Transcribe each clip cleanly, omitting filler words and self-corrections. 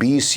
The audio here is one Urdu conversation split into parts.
20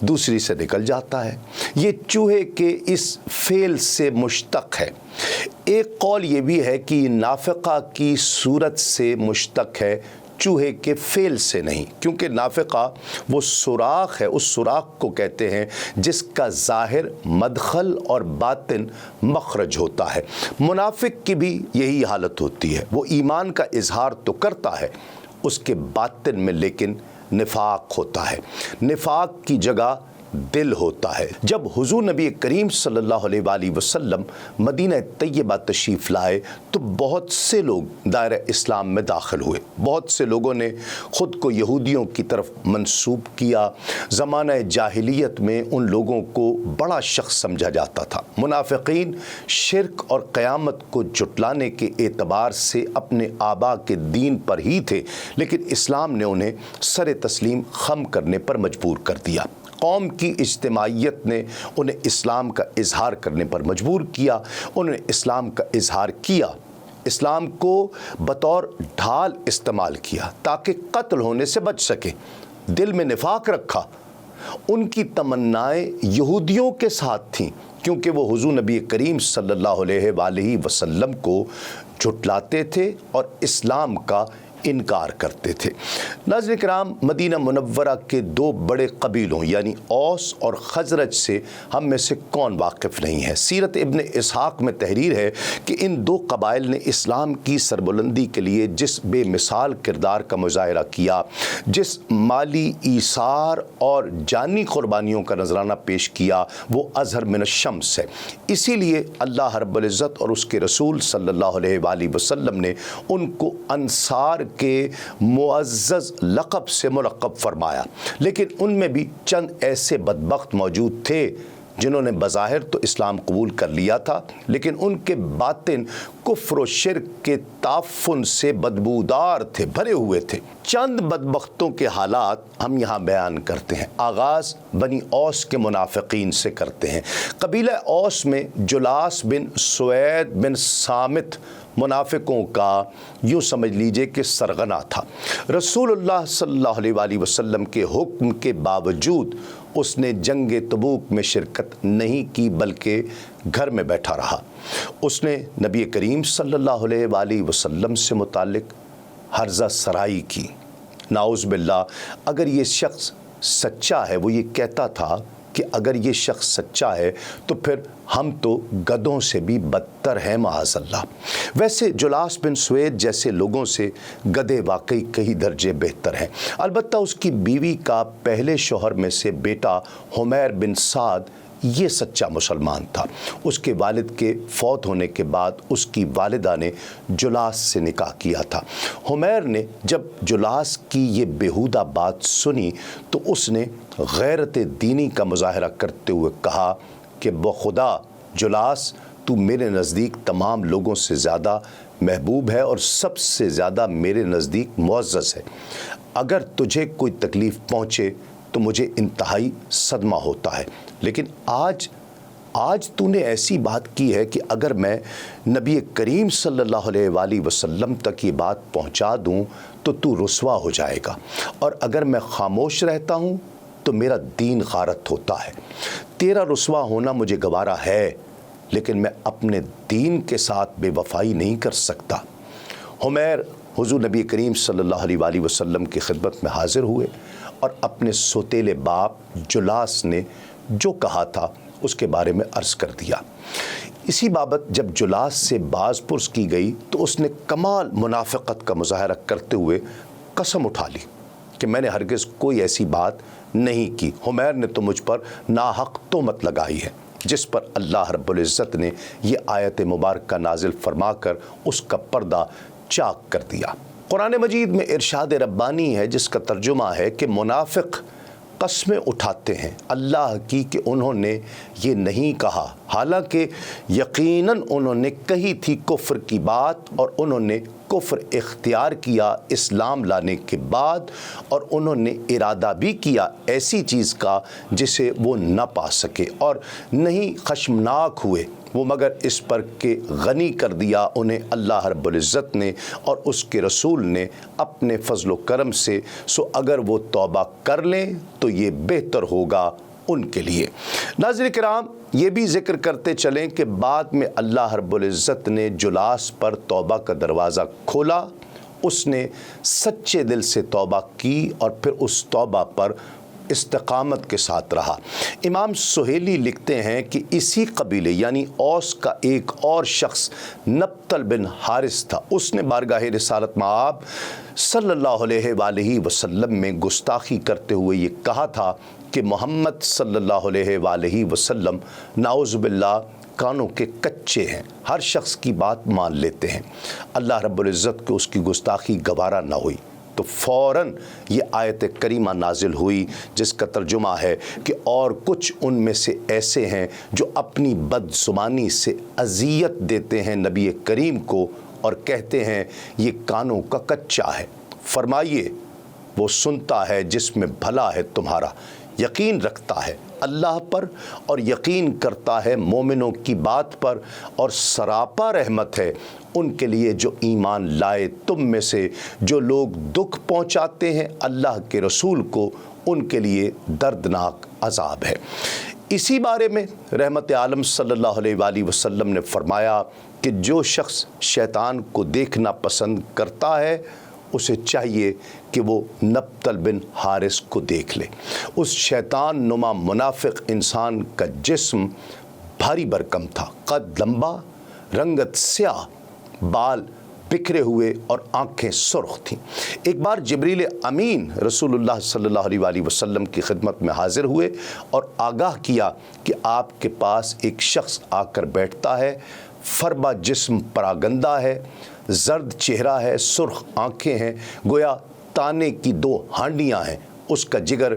دوسری سے نکل جاتا ہے۔ یہ چوہے کے اس فعل سے مشتق ہے۔ ایک قول یہ بھی ہے کہ نافقہ کی صورت سے مشتق ہے، چوہے کے فعل سے نہیں، کیونکہ نافقہ وہ سوراخ ہے، اس سوراخ کو کہتے ہیں جس کا ظاہر مدخل اور باطن مخرج ہوتا ہے۔ منافق کی بھی یہی حالت ہوتی ہے، وہ ایمان کا اظہار تو کرتا ہے، اس کے باطن میں لیکن نفاق ہوتا ہے، نفاق کی جگہ دل ہوتا ہے۔ جب حضور نبی کریم صلی اللہ علیہ وآلہ وسلم مدینہ طیبہ تشریف لائے تو بہت سے لوگ دائرہ اسلام میں داخل ہوئے، بہت سے لوگوں نے خود کو یہودیوں کی طرف منسوب کیا۔ زمانہ جاہلیت میں ان لوگوں کو بڑا شخص سمجھا جاتا تھا۔ منافقین شرک اور قیامت کو جھٹلانے کے اعتبار سے اپنے آبا کے دین پر ہی تھے، لیکن اسلام نے انہیں سر تسلیم خم کرنے پر مجبور کر دیا۔ قوم کی اجتماعیت نے انہیں اسلام کا اظہار کرنے پر مجبور کیا، انہوں نے اسلام کا اظہار کیا، اسلام کو بطور ڈھال استعمال کیا تاکہ قتل ہونے سے بچ سکے، دل میں نفاق رکھا۔ ان کی تمنائیں یہودیوں کے ساتھ تھیں، کیونکہ وہ حضور نبی کریم صلی اللہ علیہ وآلہ وسلم کو جھٹلاتے تھے اور اسلام کا انکار کرتے تھے۔ ناظرین کرام، مدینہ منورہ کے دو بڑے قبیلوں یعنی اوس اور خزرج سے ہم میں سے کون واقف نہیں ہے؟ سیرت ابن اسحاق میں تحریر ہے کہ ان دو قبائل نے اسلام کی سربلندی کے لیے جس بے مثال کردار کا مظاہرہ کیا، جس مالی ایثار اور جانی قربانیوں کا نذرانہ پیش کیا، وہ اظہر من الشمس ہے۔ اسی لیے اللہ رب العزت اور اس کے رسول صلی اللہ علیہ وآلہ وسلم نے ان کو انصار کے معزز لقب سے ملقب فرمایا، لیکن ان میں بھی چند ایسے بدبخت موجود تھے جنہوں نے بظاہر تو اسلام قبول کر لیا تھا، لیکن ان کے باطن کفر و شرک کے تعفن سے بدبودار تھے، بھرے ہوئے تھے۔ چند بدبختوں کے حالات ہم یہاں بیان کرتے ہیں۔ آغاز بنی اوس کے منافقین سے کرتے ہیں۔ قبیلہ اوس میں جلاس بن سوید بن صامت منافقوں کا یوں سمجھ لیجئے کہ سرغنہ تھا۔ رسول اللہ صلی اللہ علیہ وآلہ وسلم کے حکم کے باوجود اس نے جنگ تبوک میں شرکت نہیں کی، بلکہ گھر میں بیٹھا رہا۔ اس نے نبی کریم صلی اللہ علیہ وآلہ وسلم سے متعلق ہرزہ سرائی کی۔ نعوذ باللہ، اگر یہ شخص سچا ہے، وہ یہ کہتا تھا کہ اگر یہ شخص سچا ہے تو پھر ہم تو گدھوں سے بھی بدتر ہیں معاذ اللہ۔ ویسے جلاس بن سوید جیسے لوگوں سے گدھے واقعی کئی درجے بہتر ہیں۔ البتہ اس کی بیوی کا پہلے شوہر میں سے بیٹا حمیر بن سعد یہ سچا مسلمان تھا۔ اس کے والد کے فوت ہونے کے بعد اس کی والدہ نے جلاس سے نکاح کیا تھا۔ حمیر نے جب جلاس کی یہ بیہودہ بات سنی تو اس نے غیرت دینی کا مظاہرہ کرتے ہوئے کہا کہ بخدا جلاس، تو میرے نزدیک تمام لوگوں سے زیادہ محبوب ہے اور سب سے زیادہ میرے نزدیک معزز ہے۔ اگر تجھے کوئی تکلیف پہنچے تو مجھے انتہائی صدمہ ہوتا ہے، لیکن آج تو نے ایسی بات کی ہے کہ اگر میں نبی کریم صلی اللہ علیہ وآلہ وسلم تک یہ بات پہنچا دوں تو رسوا ہو جائے گا، اور اگر میں خاموش رہتا ہوں تو میرا دین غارت ہوتا ہے۔ تیرا رسوا ہونا مجھے گوارا ہے، لیکن میں اپنے دین کے ساتھ بے وفائی نہیں کر سکتا۔ حمیر حضور نبی کریم صلی اللہ علیہ وآلہ وسلم کی خدمت میں حاضر ہوئے اور اپنے سوتیلے باپ جلاس نے جو کہا تھا اس کے بارے میں عرض کر دیا۔ اسی بابت جب جلاس سے باز پرس کی گئی تو اس نے کمال منافقت کا مظاہرہ کرتے ہوئے قسم اٹھا لی کہ میں نے ہرگز کوئی ایسی بات نہیں کی، حمیر نے تو مجھ پر ناحق تہمت لگائی ہے، جس پر اللہ رب العزت نے یہ آیت مبارکہ نازل فرما کر اس کا پردہ چاک کر دیا۔ قرآن مجید میں ارشاد ربانی ہے جس کا ترجمہ ہے کہ منافق قسمیں اٹھاتے ہیں اللہ کی کہ انہوں نے یہ نہیں کہا، حالانکہ یقیناً انہوں نے کہی تھی کفر کی بات، اور انہوں نے کفر اختیار کیا اسلام لانے کے بعد، اور انہوں نے ارادہ بھی کیا ایسی چیز کا جسے وہ نہ پا سکے، اور نہیں خشمناک ہوئے وہ مگر اس پر کہ غنی کر دیا انہیں اللہ رب العزت نے اور اس کے رسول نے اپنے فضل و کرم سے، سو اگر وہ توبہ کر لیں تو یہ بہتر ہوگا ان کے لیے۔ ناظرین کرام، یہ بھی ذکر کرتے چلیں کہ بعد میں اللہ رب العزت نے جلاس پر توبہ کا دروازہ کھولا، اس نے سچے دل سے توبہ کی اور پھر اس توبہ پر استقامت کے ساتھ رہا۔ امام سہیلی لکھتے ہیں کہ اسی قبیلے یعنی اوس کا ایک اور شخص نبطل بن حارث تھا، اس نے بارگاہ رسالت مآب صلی اللہ علیہ وآلہ وسلم میں گستاخی کرتے ہوئے یہ کہا تھا کہ محمد صلی اللہ علیہ وآلہ وسلم نعوذ باللہ کانوں کے کچے ہیں، ہر شخص کی بات مان لیتے ہیں۔ اللہ رب العزت کو اس کی گستاخی گوارا نہ ہوئی تو فوراً یہ آیت کریمہ نازل ہوئی جس کا ترجمہ ہے کہ اور کچھ ان میں سے ایسے ہیں جو اپنی بد زبانی سے اذیت دیتے ہیں نبی کریم کو اور کہتے ہیں یہ کانوں کا کچا ہے۔ فرمائیے وہ سنتا ہے جس میں بھلا ہے تمہارا، یقین رکھتا ہے اللہ پر اور یقین کرتا ہے مومنوں کی بات پر، اور سراپا رحمت ہے ان کے لیے جو ایمان لائے تم میں سے جو لوگ دکھ پہنچاتے ہیں اللہ کے رسول کو، ان کے لیے دردناک عذاب ہے۔ اسی بارے میں رحمت عالم صلی اللہ علیہ وآلہ وسلم نے فرمایا کہ جو شخص شیطان کو دیکھنا پسند کرتا ہے اسے چاہیے کہ وہ نبطل بن حارث کو دیکھ لے۔ اس شیطان نما منافق انسان کا جسم بھاری بھرکم تھا، قد لمبا، رنگت سیاہ، بال بکھرے ہوئے اور آنکھیں سرخ تھیں۔ ایک بار جبریل امین رسول اللہ صلی اللہ علیہ وآلہ وسلم کی خدمت میں حاضر ہوئے اور آگاہ کیا کہ آپ کے پاس ایک شخص آ کر بیٹھتا ہے، فربا جسم پراگندہ ہے، زرد چہرہ ہے، سرخ آنکھیں ہیں، گویا تانے کی دو ہانڈیاں ہیں، اس کا جگر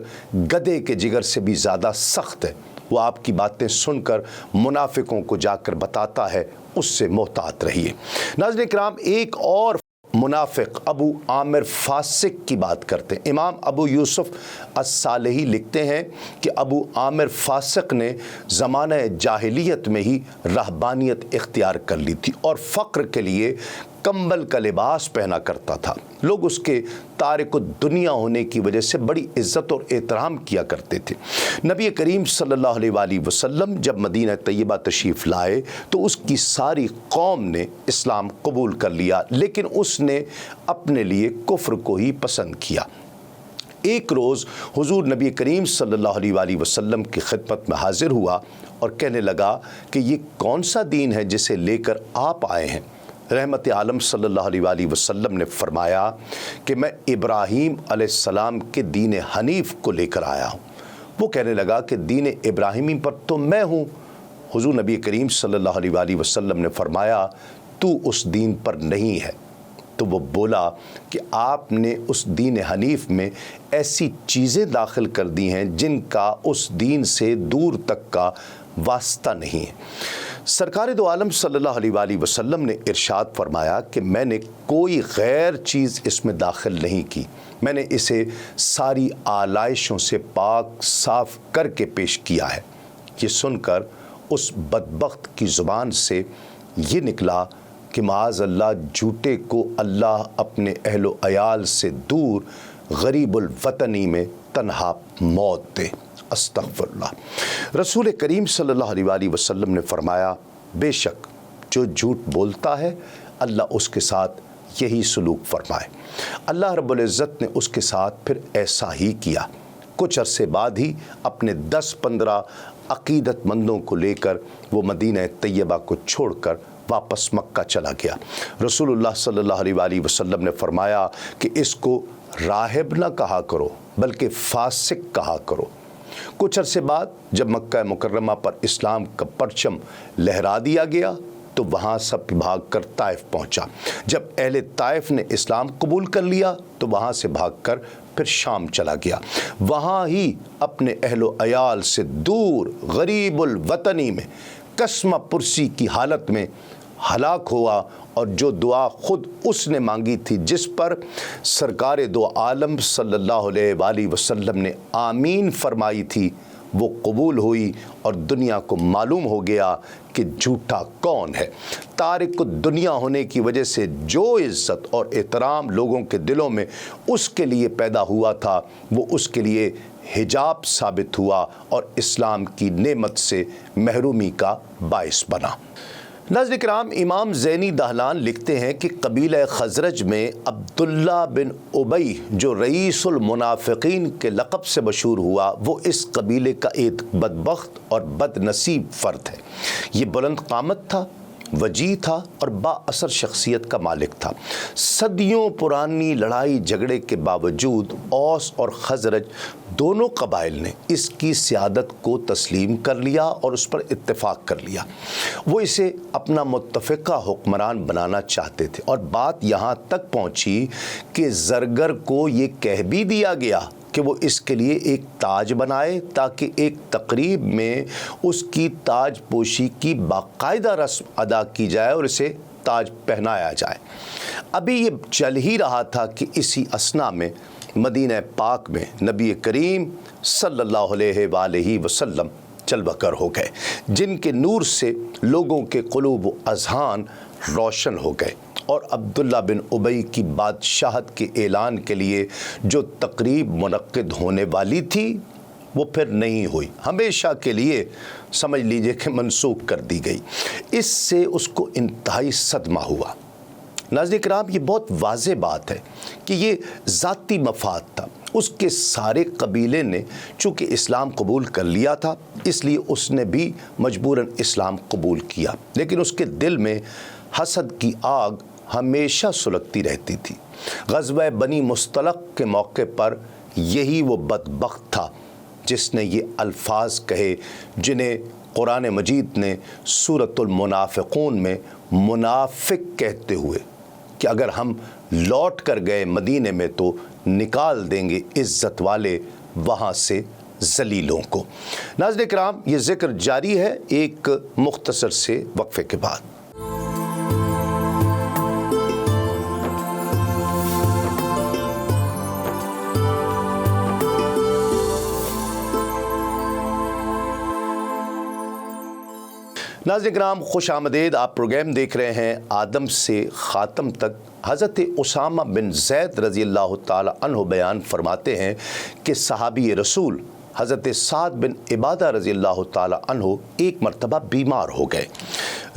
گدھے کے جگر سے بھی زیادہ سخت ہے۔ وہ آپ کی باتیں سن کر منافقوں کو جا کر بتاتا ہے، اس سے محتاط رہیے۔ ناظرین کرام، ایک اور منافق ابو عامر فاسق کی بات کرتے ہیں۔ امام ابو یوسف الصالحی لکھتے ہیں کہ ابو عامر فاسق نے زمانہ جاہلیت میں ہی رہبانیت اختیار کر لی تھی اور فقر کے لیے کمبل کا لباس پہنا کرتا تھا۔ لوگ اس کے تارک الدنیا ہونے کی وجہ سے بڑی عزت اور احترام کیا کرتے تھے۔ نبی کریم صلی اللہ علیہ وآلہ وسلم جب مدینہ طیبہ تشریف لائے تو اس کی ساری قوم نے اسلام قبول کر لیا، لیکن اس نے اپنے لیے کفر کو ہی پسند کیا۔ ایک روز حضور نبی کریم صلی اللہ علیہ وآلہ وسلم کی خدمت میں حاضر ہوا اور کہنے لگا کہ یہ کون سا دین ہے جسے لے کر آپ آئے ہیں؟ رحمت عالم صلی اللہ علیہ وآلہ وسلم نے فرمایا کہ میں ابراہیم علیہ السلام کے دین حنیف کو لے کر آیا ہوں۔ وہ کہنے لگا کہ دین ابراہیمی پر تو میں ہوں۔ حضور نبی کریم صلی اللہ علیہ وآلہ وسلم نے فرمایا تو اس دین پر نہیں ہے۔ تو وہ بولا کہ آپ نے اس دین حنیف میں ایسی چیزیں داخل کر دی ہیں جن کا اس دین سے دور تک کا واسطہ نہیں ہے۔ سرکار دو عالم صلی اللہ علیہ وآلہ وسلم نے ارشاد فرمایا کہ میں نے کوئی غیر چیز اس میں داخل نہیں کی، میں نے اسے ساری آلائشوں سے پاک صاف کر کے پیش کیا ہے۔ یہ سن کر اس بدبخت کی زبان سے یہ نکلا کہ معاذ اللہ جھوٹے کو اللہ اپنے اہل و عیال سے دور غریب الوطنی میں تنہا موت دے۔ استغفر اللہ۔ رسول کریم صلی اللہ علیہ وآلہ وسلم نے فرمایا بے شک جو جھوٹ بولتا ہے اللہ اس کے ساتھ یہی سلوک فرمائے۔ اللہ رب العزت نے اس کے ساتھ پھر ایسا ہی کیا۔ کچھ عرصے بعد ہی اپنے 10-15 عقیدت مندوں کو لے کر وہ مدینہ طیبہ کو چھوڑ کر واپس مکہ چلا گیا۔ رسول اللہ صلی اللہ علیہ وآلہ وسلم نے فرمایا کہ اس کو راہب نہ کہا کرو بلکہ فاسق کہا کرو۔ کچھ عرصے بعد جب مکہ مکرمہ پر اسلام کا پرچم لہرا دیا گیا تو وہاں سب بھاگ کر طائف پہنچا۔ جب اہل طائف نے اسلام قبول کر لیا تو وہاں سے بھاگ کر پھر شام چلا گیا، وہاں ہی اپنے اہل و عیال سے دور غریب الوطنی میں قسمہ پرسی کی حالت میں ہلاک ہوا، اور جو دعا خود اس نے مانگی تھی جس پر سرکار دو عالم صلی اللہ علیہ وآلہ وسلم نے آمین فرمائی تھی وہ قبول ہوئی، اور دنیا کو معلوم ہو گیا کہ جھوٹا کون ہے۔ تارک دنیا ہونے کی وجہ سے جو عزت اور احترام لوگوں کے دلوں میں اس کے لیے پیدا ہوا تھا وہ اس کے لیے حجاب ثابت ہوا اور اسلام کی نعمت سے محرومی کا باعث بنا۔ ناظرین کرام، امام زینی دہلان لکھتے ہیں کہ قبیلہ خزرج میں عبداللہ بن ابی جو رئیس المنافقین کے لقب سے مشہور ہوا، وہ اس قبیلے کا ایک بدبخت اور بد نصیب فرد ہے۔ یہ بلند قامت تھا، وجیح تھا اور با اثر شخصیت کا مالک تھا۔ صدیوں پرانی لڑائی جھگڑے کے باوجود اوس اور خزرج دونوں قبائل نے اس کی سیادت کو تسلیم کر لیا اور اس پر اتفاق کر لیا۔ وہ اسے اپنا متفقہ حکمران بنانا چاہتے تھے، اور بات یہاں تک پہنچی کہ زرگر کو یہ کہہ بھی دیا گیا کہ وہ اس کے لیے ایک تاج بنائے تاکہ ایک تقریب میں اس کی تاج پوشی کی باقاعدہ رسم ادا کی جائے اور اسے تاج پہنایا جائے۔ ابھی یہ چل ہی رہا تھا کہ اسی اثنا میں مدینہ پاک میں نبی کریم صلی اللہ علیہ وآلہ وسلم جلوہ گر ہو گئے، جن کے نور سے لوگوں کے قلوب و اذہان روشن ہو گئے، اور عبداللہ بن ابی کی بادشاہت کے اعلان کے لیے جو تقریب منعقد ہونے والی تھی وہ پھر نہیں ہوئی، ہمیشہ کے لیے سمجھ لیجئے کہ منسوخ کر دی گئی۔ اس سے اس کو انتہائی صدمہ ہوا۔ ناظرین کرام، یہ بہت واضح بات ہے کہ یہ ذاتی مفاد تھا۔ اس کے سارے قبیلے نے چونکہ اسلام قبول کر لیا تھا، اس لیے اس نے بھی مجبوراً اسلام قبول کیا، لیکن اس کے دل میں حسد کی آگ ہمیشہ سلگتی رہتی تھی۔ غزوہ بنی مصطلق کے موقع پر یہی وہ بدبخت تھا جس نے یہ الفاظ کہے جنہیں قرآن مجید نے سورۃ المنافقون میں منافق کہتے ہوئے کہ اگر ہم لوٹ کر گئے مدینے میں تو نکال دیں گے عزت والے وہاں سے ذلیلوں کو۔ ناظرین کرام، یہ ذکر جاری ہے ایک مختصر سے وقفے کے بعد۔ ناظرین کرام، خوش آمدید۔ آپ پروگرام دیکھ رہے ہیں آدم سے خاتم تک۔ حضرت اسامہ بن زید رضی اللہ تعالی عنہ بیان فرماتے ہیں کہ صحابی رسول حضرت سعد بن عبادہ رضی اللہ تعالی عنہ ایک مرتبہ بیمار ہو گئے۔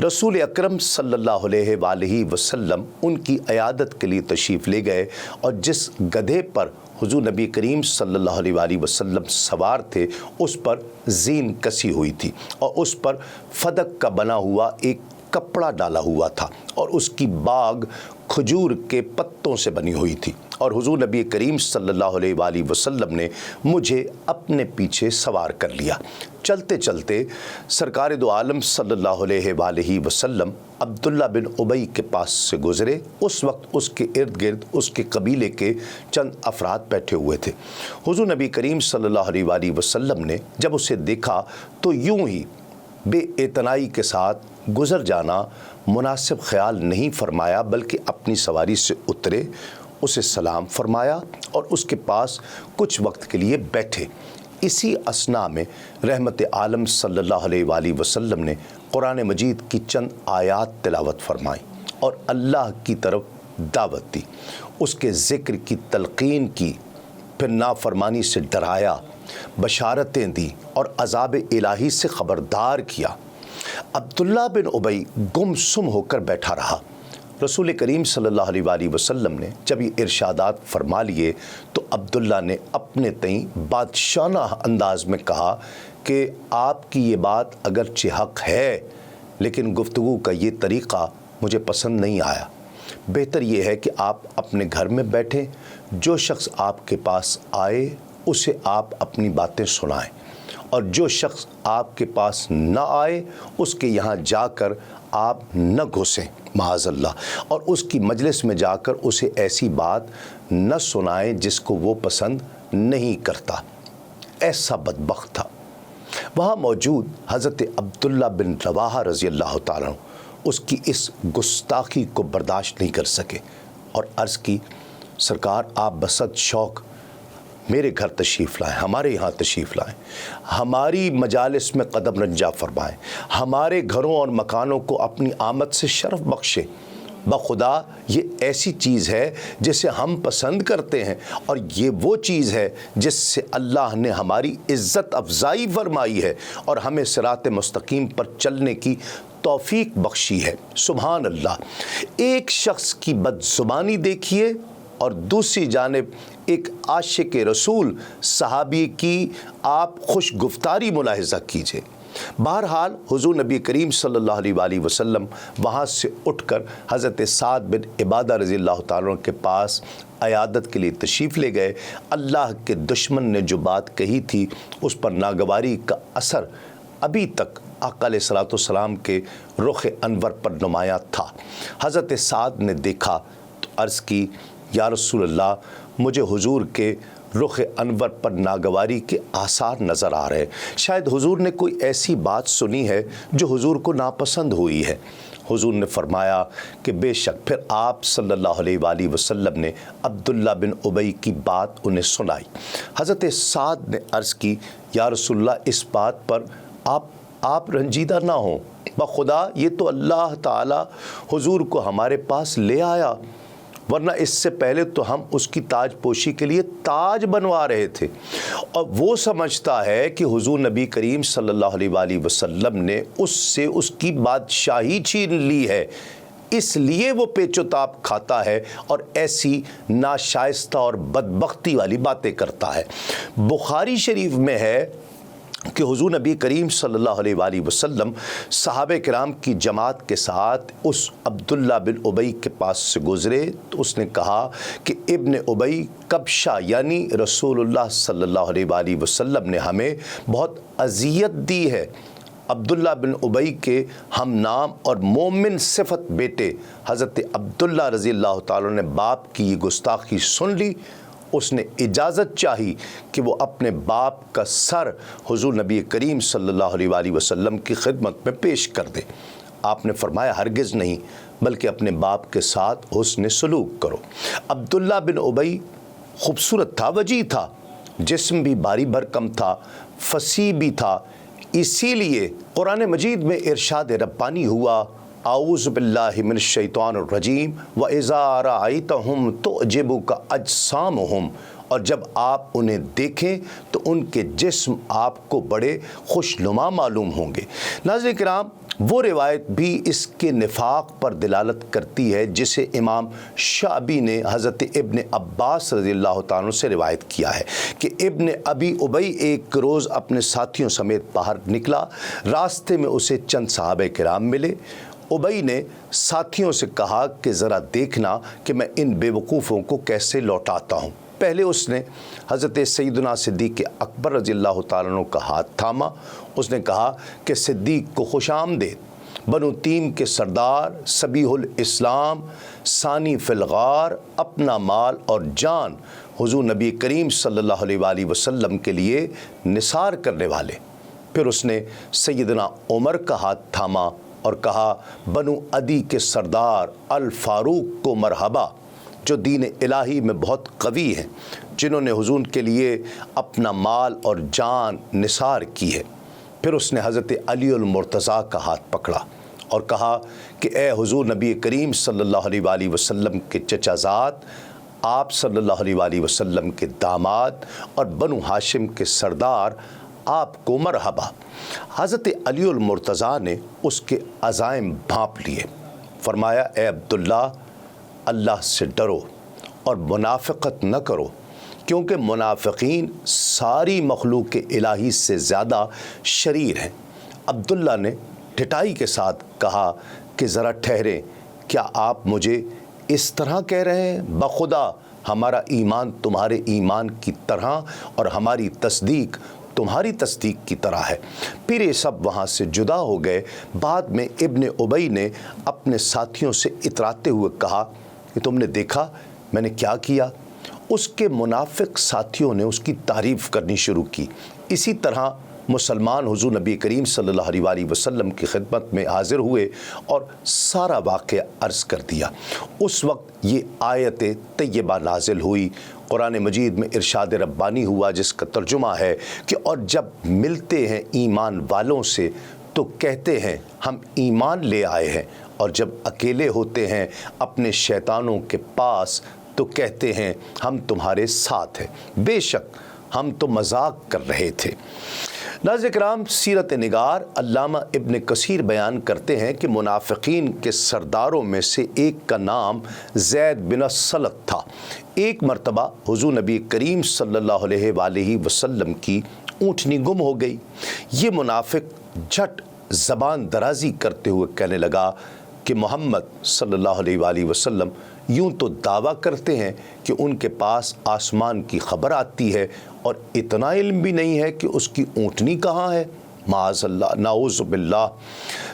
رسول اکرم صلی اللہ علیہ وآلہ وسلم ان کی عیادت کے لیے تشریف لے گئے، اور جس گدھے پر حضور نبی کریم صلی اللہ علیہ وآلہ وسلم سوار تھے اس پر زین کسی ہوئی تھی، اور اس پر فدق کا بنا ہوا ایک کپڑا ڈالا ہوا تھا، اور اس کی باگ کھجور کے پتوں سے بنی ہوئی تھی، اور حضور نبی کریم صلی اللہ علیہ وآلہ وسلم نے مجھے اپنے پیچھے سوار کر لیا۔ چلتے چلتے سرکار دو عالم صلی اللہ علیہ وآلہ وسلم عبداللہ بن ابی کے پاس سے گزرے۔ اس وقت اس کے ارد گرد اس کے قبیلے کے چند افراد بیٹھے ہوئے تھے۔ حضور نبی کریم صلی اللہ علیہ وآلہ وسلم نے جب اسے دیکھا تو یوں ہی بے اعتنائی کے ساتھ گزر جانا مناسب خیال نہیں فرمایا، بلکہ اپنی سواری سے اترے، اسے سلام فرمایا اور اس کے پاس کچھ وقت کے لیے بیٹھے۔ اسی اثنا میں رحمت عالم صلی اللہ علیہ وآلہ وسلم نے قرآن مجید کی چند آیات تلاوت فرمائیں اور اللہ کی طرف دعوت دی، اس کے ذکر کی تلقین کی، پھر نافرمانی سے ڈرایا، بشارتیں دی اور عذاب الہی سے خبردار کیا۔ عبداللہ بن ابی گمسم ہو کر بیٹھا رہا۔ رسول کریم صلی اللہ علیہ وآلہ وسلم نے جب یہ ارشادات فرما لیے تو عبداللہ نے اپنے تئیں بادشاہانہ انداز میں کہا کہ آپ کی یہ بات اگرچہ حق ہے، لیکن گفتگو کا یہ طریقہ مجھے پسند نہیں آیا۔ بہتر یہ ہے کہ آپ اپنے گھر میں بیٹھیں، جو شخص آپ کے پاس آئے اسے آپ اپنی باتیں سنائیں، اور جو شخص آپ کے پاس نہ آئے اس کے یہاں جا کر آپ نہ گھسیں معاذ اللہ، اور اس کی مجلس میں جا کر اسے ایسی بات نہ سنائیں جس کو وہ پسند نہیں کرتا۔ ایسا بدبخت تھا۔ وہاں موجود حضرت عبداللہ بن رواحہ رضی اللہ تعالیٰ عنہ اس کی اس گستاخی کو برداشت نہیں کر سکے اور عرض کی، سرکار آپ بسط شوق میرے گھر تشریف لائیں، ہمارے یہاں تشریف لائیں، ہماری مجالس میں قدم رنجا فرمائیں، ہمارے گھروں اور مکانوں کو اپنی آمد سے شرف بخشیں، بخدا یہ ایسی چیز ہے جسے ہم پسند کرتے ہیں، اور یہ وہ چیز ہے جس سے اللہ نے ہماری عزت افزائی فرمائی ہے اور ہمیں صراط مستقیم پر چلنے کی توفیق بخشی ہے۔ سبحان اللہ۔ ایک شخص کی بدزبانی دیکھیے اور دوسری جانب ایک عاشق رسول صحابی کی آپ خوش گفتاری ملاحظہ کیجئے۔ بہرحال حضور نبی کریم صلی اللہ علیہ وآلہ وسلم وہاں سے اٹھ کر حضرت سعد بن عبادہ رضی اللہ تعالیٰ عنہ کے پاس عیادت کے لیے تشریف لے گئے۔ اللہ کے دشمن نے جو بات کہی تھی اس پر ناگواری کا اثر ابھی تک آقا علیہ الصلوۃ والسلام کے رخ انور پر نمایاں تھا۔ حضرت سعد نے دیکھا تو عرض کی، یا رسول اللہ، مجھے حضور کے رخ انور پر ناگواری کے آثار نظر آ رہے ہیں، شاید حضور نے کوئی ایسی بات سنی ہے جو حضور کو ناپسند ہوئی ہے۔ حضور نے فرمایا کہ بے شک۔ پھر آپ صلی اللہ علیہ وآلہ وسلم نے عبداللہ بن ابی کی بات انہیں سنائی۔ حضرت سعد نے عرض کی، یا رسول اللہ، اس بات پر آپ رنجیدہ نہ ہوں، بخدا یہ تو اللہ تعالی حضور کو ہمارے پاس لے آیا، ورنہ اس سے پہلے تو ہم اس کی تاج پوشی کے لیے تاج بنوا رہے تھے، اور وہ سمجھتا ہے کہ حضور نبی کریم صلی اللہ علیہ وآلہ وسلم نے اس سے اس کی بادشاہی چھین لی ہے، اس لیے وہ پیچ و تاب کھاتا ہے اور ایسی ناشائستہ اور بدبختی والی باتیں کرتا ہے۔ بخاری شریف میں ہے کہ حضور نبی کریم صلی اللہ علیہ وآلہ وسلم صحابہ کرام کی جماعت کے ساتھ اس عبداللہ بن ابی کے پاس سے گزرے تو اس نے کہا کہ ابن ابی کبشہ یعنی رسول اللہ صلی اللہ علیہ وآلہ وسلم نے ہمیں بہت اذیت دی ہے۔ عبداللہ بن ابی کے ہم نام اور مومن صفت بیٹے حضرت عبداللہ رضی اللہ تعالیٰ نے باپ کی یہ گستاخی سن لی۔ اس نے اجازت چاہی کہ وہ اپنے باپ کا سر حضور نبی کریم صلی اللہ علیہ وآلہ وسلم کی خدمت میں پیش کر دے۔ آپ نے فرمایا ہرگز نہیں، بلکہ اپنے باپ کے ساتھ حسن سلوک کرو۔ عبداللہ بن ابی خوبصورت تھا، وجیح تھا، جسم بھی بھاری بھرکم تھا، فصیح بھی تھا، اسی لیے قرآن مجید میں ارشاد ربانی ہوا، اعوذ باللہ من الشیطان الرجیم وَإِذَا رَأَيْتَهُمْ تُعْجِبُكَ أَجْسَامُهُمْ، اور جب آپ انہیں دیکھیں تو ان کے جسم آپ کو بڑے خوش نما معلوم ہوں گے۔ ناظرین کرام، وہ روایت بھی اس کے نفاق پر دلالت کرتی ہے جسے امام شعبی نے حضرت ابن عباس رضی اللہ تعالیٰ سے روایت کیا ہے کہ ابن ابی ابی ایک روز اپنے ساتھیوں سمیت باہر نکلا، راستے میں اسے چند صحابہ کرام ملے۔ ابی نے ساتھیوں سے کہا کہ ذرا دیکھنا کہ میں ان بے وقوفوں کو کیسے لوٹاتا ہوں۔ پہلے اس نے حضرت سیدنا صدیق اکبر رضی اللہ تعالیٰ عنہ کا ہاتھ تھاما۔ اس نے کہا کہ صدیق کو خوش آمدید، بنو تیم کے سردار، سبیح الاسلام، ثانی فی الغار، اپنا مال اور جان حضور نبی کریم صلی اللہ علیہ وآلہ وسلم کے لیے نثار کرنے والے۔ پھر اس نے سیدنا عمر کا ہاتھ تھاما اور کہا، بنو عدی کے سردار الفاروق کو مرحبا، جو دین الہی میں بہت قوی ہیں، جنہوں نے حضور کے لیے اپنا مال اور جان نثار کی ہے۔ پھر اس نے حضرت علی المرتضیٰ کا ہاتھ پکڑا اور کہا کہ اے حضور نبی کریم صلی اللہ علیہ وآلہ وسلم کے چچا زاد، آپ صلی اللہ علیہ وآلہ وسلم کے داماد اور بنو ہاشم کے سردار، آپ کو مرحبا۔ حضرت علی المرتضیٰ نے اس کے عزائم بھانپ لیے، فرمایا اے عبداللہ، اللہ سے ڈرو اور منافقت نہ کرو، کیونکہ منافقین ساری مخلوق الہی سے زیادہ شریر ہیں۔ عبداللہ نے ڈٹائی کے ساتھ کہا کہ ذرا ٹھہریں، کیا آپ مجھے اس طرح کہہ رہے ہیں؟ بخدا ہمارا ایمان تمہارے ایمان کی طرح اور ہماری تصدیق تمہاری تصدیق کی طرح ہے۔ پھر یہ سب وہاں سے جدا ہو گئے۔ بعد میں ابن ابی نے اپنے ساتھیوں سے اتراتے ہوئے کہا کہ تم نے دیکھا میں نے کیا کیا؟ اس کے منافق ساتھیوں نے اس کی تعریف کرنی شروع کی۔ اسی طرح مسلمان حضور نبی کریم صلی اللہ علیہ وآلہ وسلم کی خدمت میں حاضر ہوئے اور سارا واقعہ عرض کر دیا۔ اس وقت یہ آیت طیبہ نازل ہوئی، قرآن مجید میں ارشاد ربانی ہوا جس کا ترجمہ ہے کہ اور جب ملتے ہیں ایمان والوں سے تو کہتے ہیں ہم ایمان لے آئے ہیں، اور جب اکیلے ہوتے ہیں اپنے شیطانوں کے پاس تو کہتے ہیں ہم تمہارے ساتھ ہیں، بے شک ہم تو مذاق کر رہے تھے۔ ناظرین کرام، سیرت نگار علامہ ابن کثیر بیان کرتے ہیں کہ منافقین کے سرداروں میں سے ایک کا نام زید بن سلط تھا۔ ایک مرتبہ حضور نبی کریم صلی اللہ علیہ وآلہ وسلم کی اونٹنی گم ہو گئی۔ یہ منافق جھٹ زبان درازی کرتے ہوئے کہنے لگا کہ محمد صلی اللہ علیہ وآلہ وسلم یوں تو دعویٰ کرتے ہیں کہ ان کے پاس آسمان کی خبر آتی ہے، اور اتنا علم بھی نہیں ہے کہ اس کی اونٹنی کہاں ہے۔ معاذ اللہ، نعوذ باللہ۔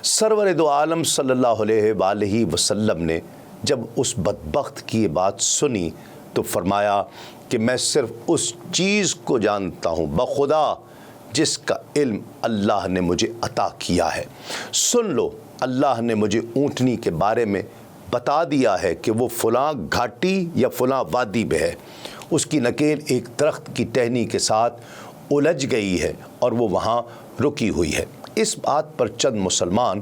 سرور دو عالم صلی اللہ علیہ وآلہ وسلم نے جب اس بدبخت کی یہ بات سنی تو فرمایا کہ میں صرف اس چیز کو جانتا ہوں بخدا جس کا علم اللہ نے مجھے عطا کیا ہے۔ سن لو، اللہ نے مجھے اونٹنی کے بارے میں بتا دیا ہے کہ وہ فلاں گھاٹی یا فلاں وادی میں ہے، اس کی نکیل ایک درخت کی ٹہنی کے ساتھ الجھ گئی ہے اور وہ وہاں رکی ہوئی ہے۔ اس بات پر چند مسلمان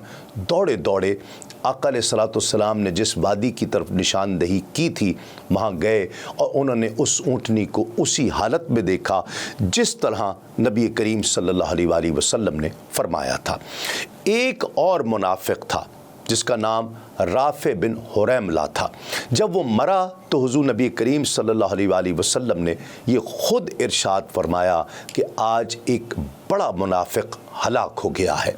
دوڑے دوڑے آقا علیہ الصلوۃ والسلام نے جس وادی کی طرف نشاندہی کی تھی وہاں گئے، اور انہوں نے اس اونٹنی کو اسی حالت میں دیکھا جس طرح نبی کریم صلی اللہ علیہ وآلہ وسلم نے فرمایا تھا۔ ایک اور منافق تھا جس کا نام رافع بن حریملہ تھا۔ جب وہ مرا تو حضور نبی کریم صلی اللہ علیہ وآلہ وسلم نے یہ خود ارشاد فرمایا کہ آج ایک بڑا منافق ہلاک ہو گیا ہے۔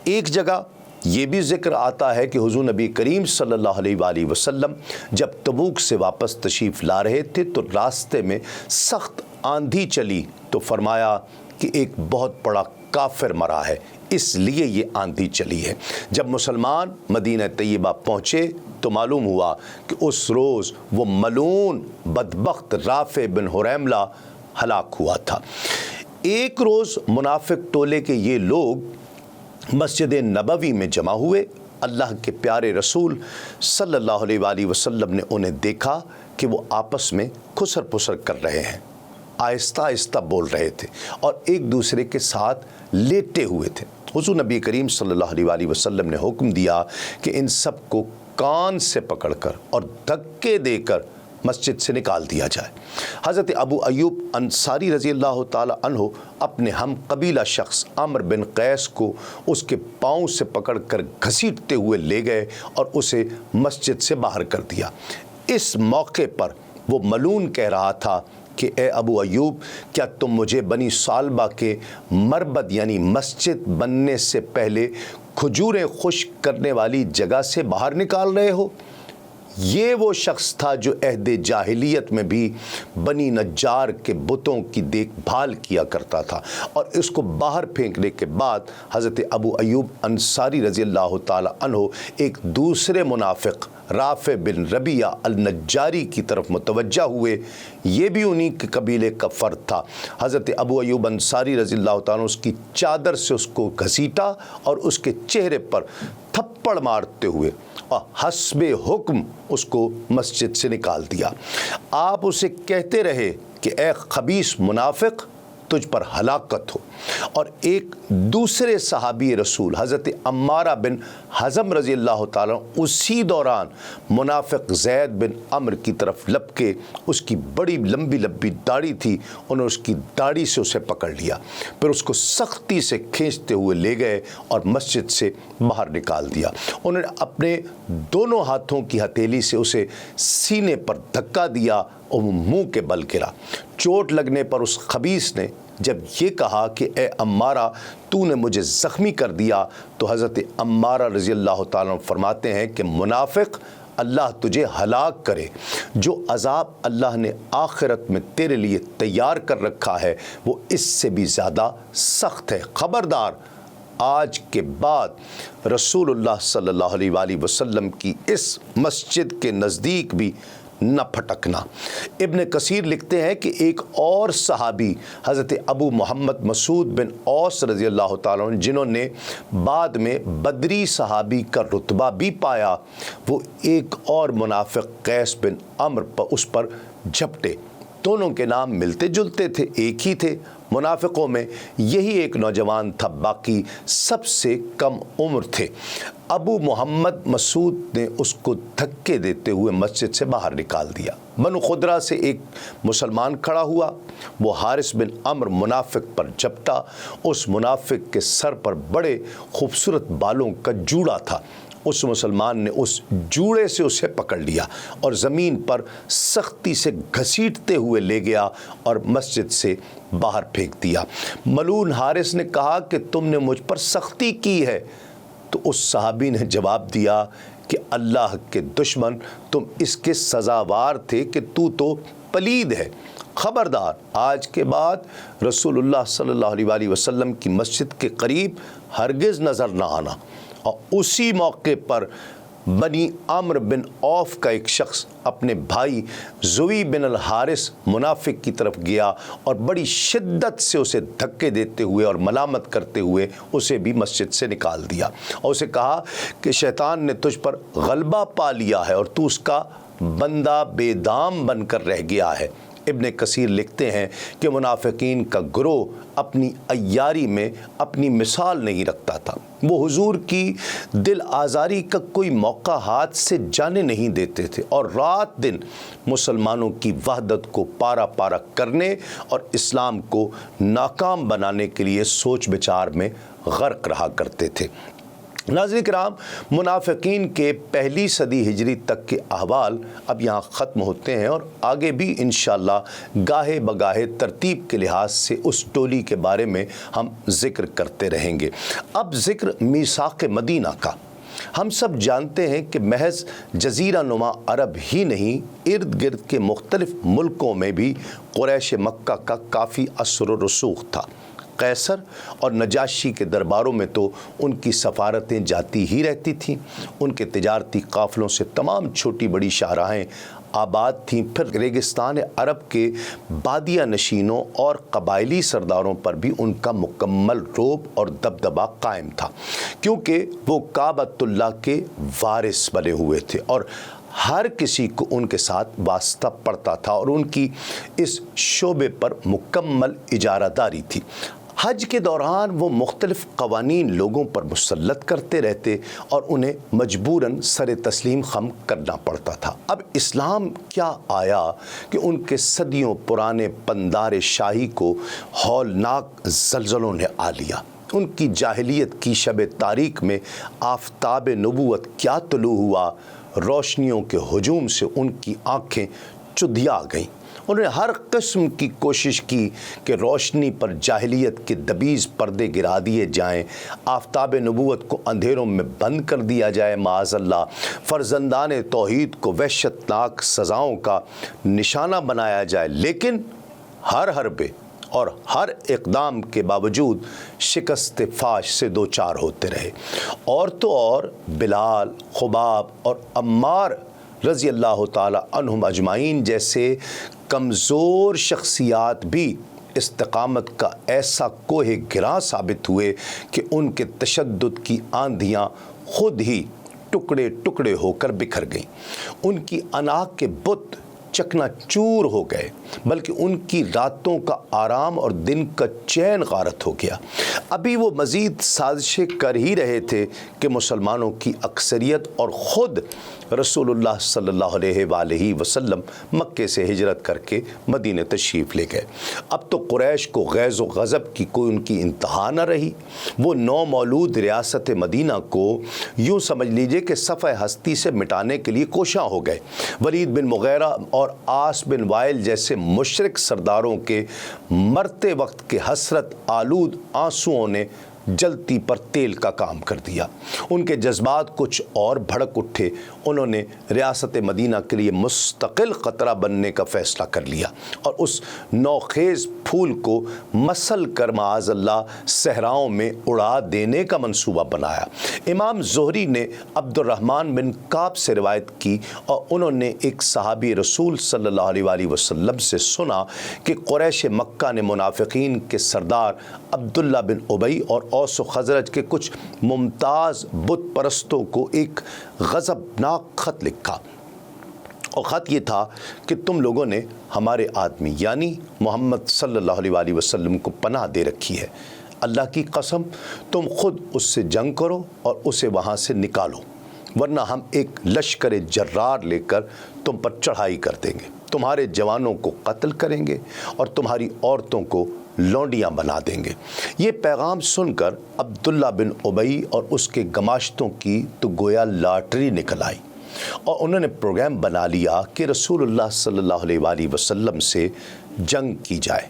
ایک جگہ یہ بھی ذکر آتا ہے کہ حضور نبی کریم صلی اللہ علیہ وآلہ وسلم جب تبوک سے واپس تشریف لا رہے تھے تو راستے میں سخت آندھی چلی تو فرمایا کہ ایک بہت بڑا کافر مرا ہے، اس لیے یہ آندھی چلی ہے۔ جب مسلمان مدینہ طیبہ پہنچے تو معلوم ہوا کہ اس روز وہ ملعون بدبخت رافع بن حریملہ ہلاک ہوا تھا۔ ایک روز منافق ٹولے کے یہ لوگ مسجد نبوی میں جمع ہوئے۔ اللہ کے پیارے رسول صلی اللہ علیہ وآلہ وسلم نے انہیں دیکھا کہ وہ آپس میں خسر پسر کر رہے ہیں، آہستہ آہستہ بول رہے تھے اور ایک دوسرے کے ساتھ لیٹے ہوئے تھے۔ حضور نبی کریم صلی اللہ علیہ وآلہ وسلم نے حکم دیا کہ ان سب کو کان سے پکڑ کر اور دھکے دے کر مسجد سے نکال دیا جائے۔ حضرت ابو ایوب انصاری رضی اللہ تعالی عنہ اپنے ہم قبیلہ شخص عمرو بن قیس کو اس کے پاؤں سے پکڑ کر گھسیٹتے ہوئے لے گئے اور اسے مسجد سے باہر کر دیا۔ اس موقع پر وہ ملعون کہہ رہا تھا کہ اے ابو ایوب، کیا تم مجھے بنی سالبہ کے مربد یعنی مسجد بننے سے پہلے کھجوریں خشک کرنے والی جگہ سے باہر نکال رہے ہو؟ یہ وہ شخص تھا جو عہد جاہلیت میں بھی بنی نجار کے بتوں کی دیکھ بھال کیا کرتا تھا، اور اس کو باہر پھینکنے کے بعد حضرت ابو ایوب انصاری رضی اللہ تعالی عنہ ایک دوسرے منافق رافع بن ربیعہ النجاری کی طرف متوجہ ہوئے۔ یہ بھی انہی کے قبیلے کا فرد تھا۔ حضرت ابو ایوب انصاری رضی اللہ تعالیٰ اس کی چادر سے اس کو گھسیٹا اور اس کے چہرے پر تھپڑ مارتے ہوئے اور حسب حکم اس کو مسجد سے نکال دیا۔ آپ اسے کہتے رہے کہ اے خبیث منافق، تجھ پر ہلاکت ہو۔ اور ایک دوسرے صحابی رسول حضرت عمارہ بن حزم رضی اللہ تعالیٰ اسی دوران منافق زید بن عمرو کی طرف لپکے، اس کی بڑی لمبی لمبی داڑھی تھی، انہوں نے اس کی داڑھی سے اسے پکڑ لیا، پھر اس کو سختی سے کھینچتے ہوئے لے گئے اور مسجد سے باہر نکال دیا۔ انہوں نے اپنے دونوں ہاتھوں کی ہتھیلی سے اسے سینے پر دھکا دیا اور وہ منہ کے بل گرا۔ چوٹ لگنے پر اس خبیث نے جب یہ کہا کہ اے عمارہ، تو نے مجھے زخمی کر دیا، تو حضرت عمارہ رضی اللہ تعالیٰ فرماتے ہیں کہ منافق، اللہ تجھے ہلاک کرے، جو عذاب اللہ نے آخرت میں تیرے لیے تیار کر رکھا ہے وہ اس سے بھی زیادہ سخت ہے۔ خبردار، آج کے بعد رسول اللہ صلی اللہ علیہ وآلہ وسلم کی اس مسجد کے نزدیک بھی نہ پھٹکنا۔ ابن کثیر لکھتے ہیں کہ ایک اور صحابی حضرت ابو محمد مسعود بن اوس رضی اللہ تعالیٰ عنہ، جنہوں نے بعد میں بدری صحابی کا رتبہ بھی پایا، وہ ایک اور منافق قیس بن عمرو پر اس پر جھپٹے۔ دونوں کے نام ملتے جلتے تھے، ایک ہی تھے، منافقوں میں یہی ایک نوجوان تھا، باقی سب سے کم عمر تھے۔ ابو محمد مسعود نے اس کو دھکے دیتے ہوئے مسجد سے باہر نکال دیا۔ بنو خدرہ سے ایک مسلمان کھڑا ہوا، وہ حارث بن عمرو منافق پر جھپٹا۔ اس منافق کے سر پر بڑے خوبصورت بالوں کا جوڑا تھا۔ اس مسلمان نے اس جوڑے سے اسے پکڑ لیا اور زمین پر سختی سے گھسیٹتے ہوئے لے گیا اور مسجد سے باہر پھینک دیا۔ ملعون حارث نے کہا کہ تم نے مجھ پر سختی کی ہے، تو اس صحابی نے جواب دیا کہ اللہ کے دشمن، تم اس کے سزاوار تھے کہ تو پلید ہے۔ خبردار، آج کے بعد رسول اللہ صلی اللہ علیہ وسلم کی مسجد کے قریب ہرگز نظر نہ آنا۔ اور اسی موقع پر بنی عمرو بن عوف کا ایک شخص اپنے بھائی زوی بن الحارث منافق کی طرف گیا اور بڑی شدت سے اسے دھکے دیتے ہوئے اور ملامت کرتے ہوئے اسے بھی مسجد سے نکال دیا اور اسے کہا کہ شیطان نے تجھ پر غلبہ پا لیا ہے اور تو اس کا بندہ بے دام بن کر رہ گیا ہے۔ ابن کثیر لکھتے ہیں کہ منافقین کا گروہ اپنی عیاری میں اپنی مثال نہیں رکھتا تھا۔ وہ حضور کی دل آزاری کا کوئی موقع ہاتھ سے جانے نہیں دیتے تھے اور رات دن مسلمانوں کی وحدت کو پارا پارا کرنے اور اسلام کو ناکام بنانے کے لیے سوچ بچار میں غرق رہا کرتے تھے۔ ناظرین کرام، منافقین کے پہلی صدی ہجری تک کے احوال اب یہاں ختم ہوتے ہیں اور آگے بھی انشاءاللہ گاہے بگاہے ترتیب کے لحاظ سے اس ٹولی کے بارے میں ہم ذکر کرتے رہیں گے۔ اب ذکر میثاق مدینہ کا۔ ہم سب جانتے ہیں کہ محض جزیرہ نما عرب ہی نہیں، ارد گرد کے مختلف ملکوں میں بھی قریش مکہ کا کافی اثر و رسوخ تھا۔ قیصر اور نجاشی کے درباروں میں تو ان کی سفارتیں جاتی ہی رہتی تھیں، ان کے تجارتی قافلوں سے تمام چھوٹی بڑی شاہراہیں آباد تھیں۔ پھر ریگستان عرب کے بادیہ نشینوں اور قبائلی سرداروں پر بھی ان کا مکمل رعب اور دبدبہ قائم تھا، کیونکہ وہ کعبۃ اللہ کے وارث بنے ہوئے تھے اور ہر کسی کو ان کے ساتھ واسطہ پڑتا تھا اور ان کی اس شعبے پر مکمل اجارہ داری تھی۔ حج کے دوران وہ مختلف قوانین لوگوں پر مسلط کرتے رہتے اور انہیں مجبوراً سر تسلیم خم کرنا پڑتا تھا۔ اب اسلام کیا آیا کہ ان کے صدیوں پرانے پندار شاہی کو ہولناک زلزلوں نے آ لیا۔ ان کی جاہلیت کی شب تاریک میں آفتاب نبوت کیا طلوع ہوا، روشنیوں کے ہجوم سے ان کی آنکھیں چدھیا گئیں۔ انہوں نے ہر قسم کی کوشش کی کہ روشنی پر جاہلیت کے دبیز پردے گرا دیے جائیں، آفتاب نبوت کو اندھیروں میں بند کر دیا جائے، معاذ اللہ، فرزندان توحید کو وحشتناک سزاؤں کا نشانہ بنایا جائے، لیکن ہر حربے اور ہر اقدام کے باوجود شکست فاش سے دو چار ہوتے رہے۔ اور تو اور بلال، خباب اور عمار رضی اللہ تعالی عنہم اجمعین جیسے کمزور شخصیات بھی استقامت کا ایسا کوہ گراں ثابت ہوئے کہ ان کے تشدد کی آندھیاں خود ہی ٹکڑے ٹکڑے ہو کر بکھر گئیں۔ ان کی انا کے بت چکنا چور ہو گئے، بلکہ ان کی راتوں کا آرام اور دن کا چین غارت ہو گیا۔ ابھی وہ مزید سازشیں کر ہی رہے تھے کہ مسلمانوں کی اکثریت اور خود رسول اللہ صلی اللہ علیہ وآلہ وسلم مکے سے ہجرت کر کے مدینہ تشریف لے گئے۔ اب تو قریش کو غیظ و غضب کی کوئی ان کی انتہا نہ رہی۔ وہ نو مولود ریاست مدینہ کو یوں سمجھ لیجئے کہ صفحہ ہستی سے مٹانے کے لیے کوشاں ہو گئے۔ ولید بن مغیرہ اور عاص بن وائل جیسے مشرک سرداروں کے مرتے وقت کے حسرت آلود آنسوؤں نے جلتی پر تیل کا کام کر دیا۔ ان کے جذبات کچھ اور بھڑک اٹھے۔ انہوں نے ریاست مدینہ کے لیے مستقل خطرہ بننے کا فیصلہ کر لیا اور اس نوخیز پھول کو مسل کر معاذ اللہ صحراؤں میں اڑا دینے کا منصوبہ بنایا۔ امام زہری نے عبد الرحمن بن کعب سے روایت کی اور انہوں نے ایک صحابی رسول صلی اللہ علیہ وآلہ وسلم سے سنا کہ قریش مکہ نے منافقین کے سردار عبداللہ بن ابی اور اوس و خزرج کے کچھ ممتاز بت پرستوں کو ایک غضبناک خط لکھا۔ اور خط یہ تھا کہ تم لوگوں نے ہمارے آدمی یعنی محمد صلی اللہ علیہ وآلہ وسلم کو پناہ دے رکھی ہے، اللہ کی قسم تم خود اس سے جنگ کرو اور اسے وہاں سے نکالو، ورنہ ہم ایک لشکر جرار لے کر تم پر چڑھائی کر دیں گے، تمہارے جوانوں کو قتل کریں گے اور تمہاری عورتوں کو لونڈیاں بنا دیں گے۔ یہ پیغام سن کر عبداللہ بن ابی اور اس کے گماشتوں کی تو گویا لاٹری نکل آئی، اور انہوں نے پروگرام بنا لیا کہ رسول اللہ صلی اللہ علیہ وآلہ وسلم سے جنگ کی جائے۔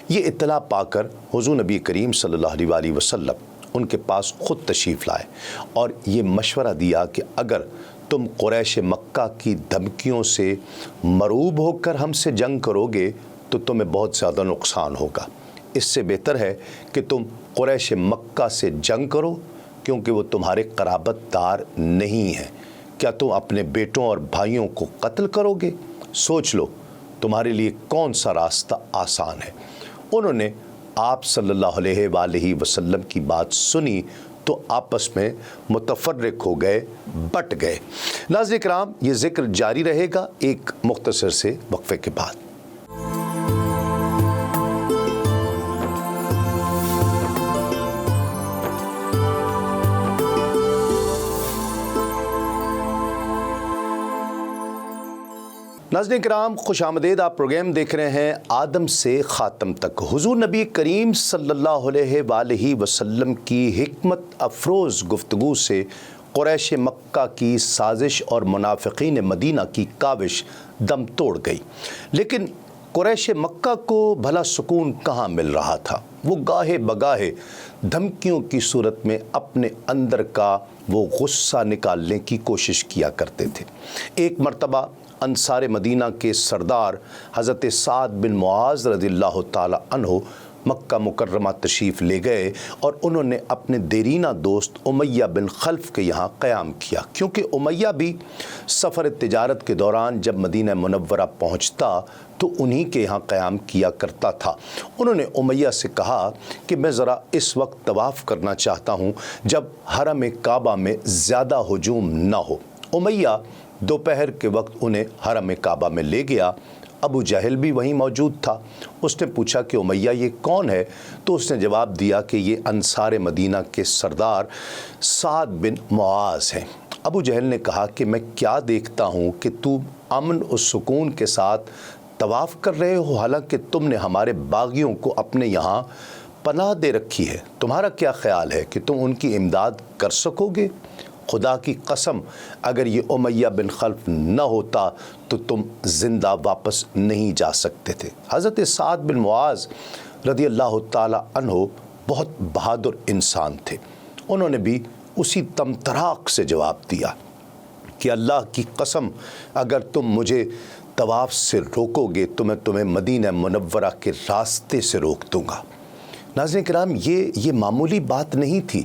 یہ اطلاع پا کر حضور نبی کریم صلی اللہ علیہ وآلہ وسلم ان کے پاس خود تشریف لائے اور یہ مشورہ دیا کہ اگر تم قریش مکہ کی دھمکیوں سے مرعوب ہو کر ہم سے جنگ کرو گے تو تمہیں بہت زیادہ نقصان ہوگا، اس سے بہتر ہے کہ تم قریش مکہ سے جنگ کرو، کیونکہ وہ تمہارے قرابت دار نہیں ہیں۔ کیا تم اپنے بیٹوں اور بھائیوں کو قتل کرو گے؟ سوچ لو تمہارے لیے کون سا راستہ آسان ہے۔ انہوں نے آپ صلی اللہ علیہ وآلہ وسلم کی بات سنی تو آپس میں متفرق ہو گئے، بٹ گئے۔ ناظرین کرام، یہ ذکر جاری رہے گا ایک مختصر سے وقفے کے بعد۔ ناظرین کرام، خوش آمدید۔ آپ پروگرام دیکھ رہے ہیں آدم سے خاتم تک۔ حضور نبی کریم صلی اللہ علیہ وآلہ وسلم کی حکمت افروز گفتگو سے قریش مکہ کی سازش اور منافقین مدینہ کی کاوش دم توڑ گئی، لیکن قریش مکہ کو بھلا سکون کہاں مل رہا تھا؟ وہ گاہے بگاہے دھمکیوں کی صورت میں اپنے اندر کا وہ غصہ نکالنے کی کوشش کیا کرتے تھے۔ ایک مرتبہ انصار مدینہ کے سردار حضرت سعد بن معاذ رضی اللہ تعالی عنہ مکہ مکرمہ تشریف لے گئے اور انہوں نے اپنے دیرینہ دوست امیہ بن خلف کے یہاں قیام کیا، کیونکہ امیہ بھی سفر تجارت کے دوران جب مدینہ منورہ پہنچتا تو انہی کے یہاں قیام کیا کرتا تھا۔ انہوں نے امیہ سے کہا کہ میں ذرا اس وقت طواف کرنا چاہتا ہوں جب حرم کعبہ میں زیادہ ہجوم نہ ہو۔ امیہ دوپہر کے وقت انہیں حرم کعبہ میں لے گیا۔ ابو جہل بھی وہیں موجود تھا۔ اس نے پوچھا کہ امیہ یہ کون ہے؟ تو اس نے جواب دیا کہ یہ انصار مدینہ کے سردار سعد بن معاذ ہیں۔ ابو جہل نے کہا کہ میں کیا دیکھتا ہوں کہ تو امن و سکون کے ساتھ طواف کر رہے ہو، حالانکہ تم نے ہمارے باغیوں کو اپنے یہاں پناہ دے رکھی ہے۔ تمہارا کیا خیال ہے کہ تم ان کی امداد کر سکو گے؟ خدا کی قسم اگر یہ امیہ بن خلف نہ ہوتا تو تم زندہ واپس نہیں جا سکتے تھے۔ حضرت سعد بن معاذ رضی اللہ تعالی عنہ بہت بہادر انسان تھے۔ انہوں نے بھی اسی تمطراق سے جواب دیا کہ اللہ کی قسم اگر تم مجھے طواف سے روکو گے تو میں تمہیں مدینہ منورہ کے راستے سے روک دوں گا۔ ناظرین کرام، یہ معمولی بات نہیں تھی۔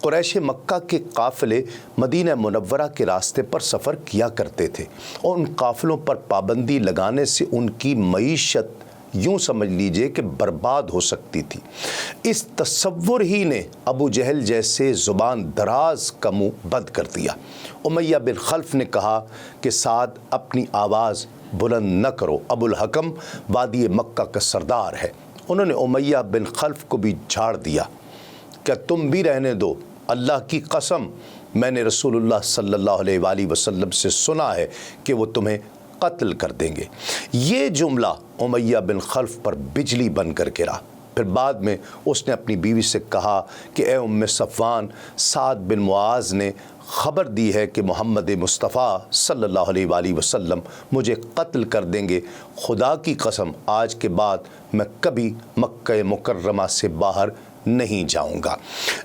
قریش مکہ کے قافلے مدینہ منورہ کے راستے پر سفر کیا کرتے تھے اور ان قافلوں پر پابندی لگانے سے ان کی معیشت یوں سمجھ لیجئے کہ برباد ہو سکتی تھی۔ اس تصور ہی نے ابو جہل جیسے زبان دراز کا منہ بند کر دیا۔ امیہ بن خلف نے کہا کہ سعد اپنی آواز بلند نہ کرو، ابو الحکم وادی مکہ کا سردار ہے۔ انہوں نے امیہ بن خلف کو بھی جھاڑ دیا، کیا تم بھی رہنے دو، اللہ کی قسم میں نے رسول اللہ صلی اللہ علیہ وآلہ وسلم سے سنا ہے کہ وہ تمہیں قتل کر دیں گے۔ یہ جملہ امیہ بن خلف پر بجلی بن کر گرا۔ پھر بعد میں اس نے اپنی بیوی سے کہا کہ اے ام صفوان، سعد بن معاذ نے خبر دی ہے کہ محمد مصطفیٰ صلی اللہ علیہ وآلہ وسلم مجھے قتل کر دیں گے۔ خدا کی قسم آج کے بعد میں کبھی مکہ مکرمہ سے باہر نہیں جاؤں گا۔